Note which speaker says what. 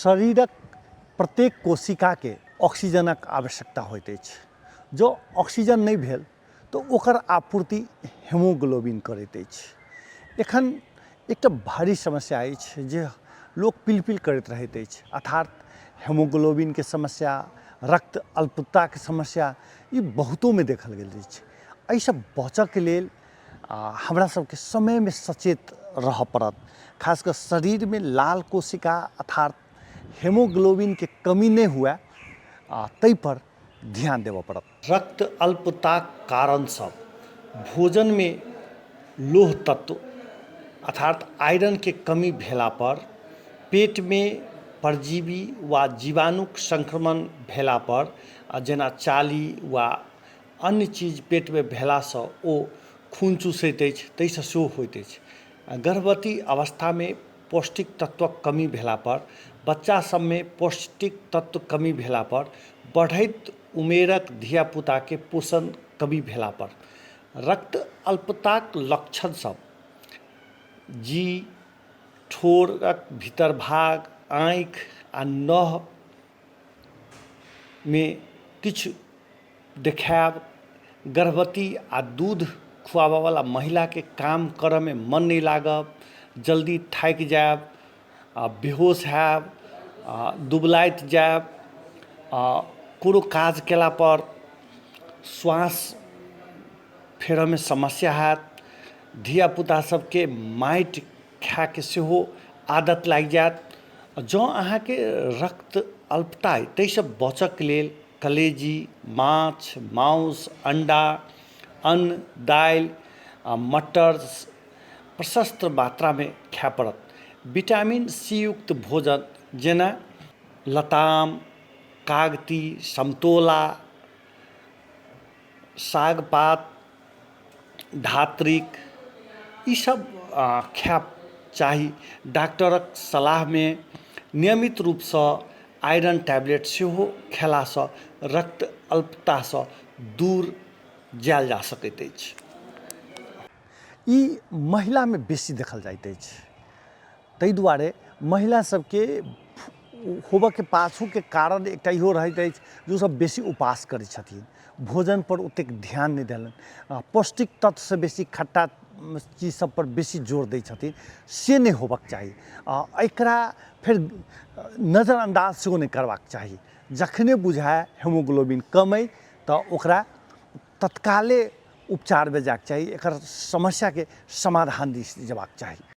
Speaker 1: शरीरक प्रत्येक कोशिका के ऑक्सीजनक आवश्यकता होइत अछि। जो ऑक्सीजन नहीं भेल तो ओकर आपूर्ति हेमोग्लोबिन करैत अछि। एखन एकटा भारी समस्या अछि जे लोक पिलपिल करैत रहैत अछि, अर्थात हेमोग्लोबिन के समस्या, रक्त अल्पता के समस्या ये बहुतों में देखल गेल अछि। एहि सब बचऽ के लेल हमरा सबके समय में सचेत रह पड़त। खासकर शरीर में लाल कोशिका अर्थात हेमोग्लोबिन के कमी नहीं हुआ तै पर ध्यान देव पड़त। रक्त अल्पता कारण सब भोजन में लौह तत्व अर्थात आयरन के कमी भेला पर, पेट में परजीवी वा जीवाणुक संक्रमण भेला पर, जेना चाली वा अन्य चीज पेट में भेला सँ ओ खून चूसैत अछि, ताहिसँ सेहो होइत अछि। गर्भवती अवस्था में पौष्टिक तत्वक कमी भेला पर, बच्चा सब में पौष्टिक तत्व कमी भेला पर, बढ़ैत उमेरक धियापुता के पोषण कमी भेला पर, रक्त अल्पताक लक्षण सब जी, ठोरक भीतर भाग, आँखि आ नह में किछु देखायब, गर्भवती आ दूध खुआबयवला महिला के काम करऽ में मन नहीं लागब, जल्दी थाकि जायब, बेहोश हैब, दुबलाइत जायब, कोनो काज केला पर श्वास फेरऽ में समस्या हैत, धियापुता सबके माटि खाय के सेहो आदत लागि जायत। जँ अहाँके रक्त अल्पता अइ ताहिसँ बचऽ के लेल कलेजी, माछ, मांस, अंडा, अन्न, दालि आ मटर प्रशस्त मात्रा में खाय पड़त। विटामिन सी युक्त भोजन जेना लताम, कागती, समतोला, साग पात, धात्रिक ई सब खाय चाही। डॉक्टरक सलाह में नियमित रूप से आयरन टैबलेट सेहो खेला से रक्त अल्पता से दूर जायल जा सकैत अछि। ई महिला में बेसी देखल जाइत अछि, ताहि दुआरे महिला सबके होबऽ के पाछू के कारण एकटा इहो रहैत अछि जे सब बेसी उपास करै छथिन, भोजन पर ओतेक ध्यान नहीं देलनि, पौष्टिक तत्व से बेसी खट्टा चीज सब पर बेसी जोर दै छथिन, से नहीं होबक चाही। एकरा फिर नज़रअंदाज सेहो नहीं करबाक चाही। जखने बुझाय हेमोग्लोबिन कम अइ तऽ ओकरा तत्काले उपचार में जायके चाही, एकर समस्या के समाधान दिस जेबाक चाही।